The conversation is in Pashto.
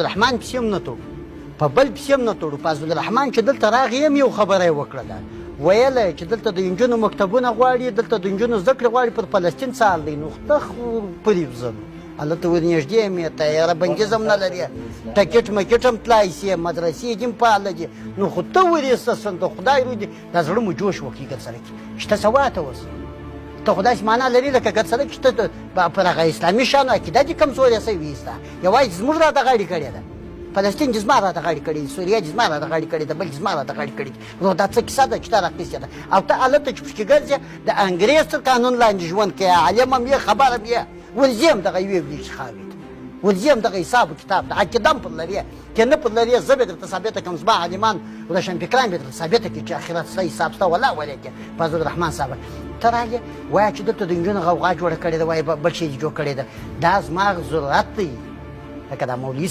عبدالرحمن پسې هم نه تړو په بل پسې هم نه تړو په عبدالرحمن چې دلته راغی هم یو خبره یې وکړله ویله چې دلته د نجونو مکتبونه غواړي دلته د نجونو زده کړې غواړي پر فلسطین څه حال دی نو خدای خو پرې ځم هلته ورنږدې یم یې تیاره بندیز هم نه لرې ټکټ مکټ هم تلای سې مدرسې دې هم فعاله دي نو خو ته ورېسته د خدای روی دي دا زړه مو جوش وکړي ګرد سړک شته سواته اوس ته خو داسې معنا لري لکه ګرد سړک شته پر هغه اسلامي شانو عقیده دې کمزورې سوي ستا یوازې زموږ راته غاړې کړې ده فلسطین جزما راته غاړې کړې سوریه جزما راته غاړې کړې ده بل جزما راته غاړې کړې نو دا څه کیسه ده چې تا راخیستې ده او ته هلته چې پکې ګرځې د انګریز تر قانون لاندې ژوند کوې عالم هم یې خبر هم یې ورځې هم دغه یوې ولي چې خاوې ته ورځې هم دغه حساب و کتاب ده عقیده هم پر لرې که نه پر لرې زه به درته ثابته کړم زما عالمان روشنفکران به درته ثابته کړي چې اخرت ستا حساب ستا ولا ولې کې په عبدالرحمن صاحب ته راغلې وایه چې دلته د نجونو غوغا جوړه کړې ده وایه بل شی جوړ کړی ده دا زما ضرورت دی لکه دا مولوي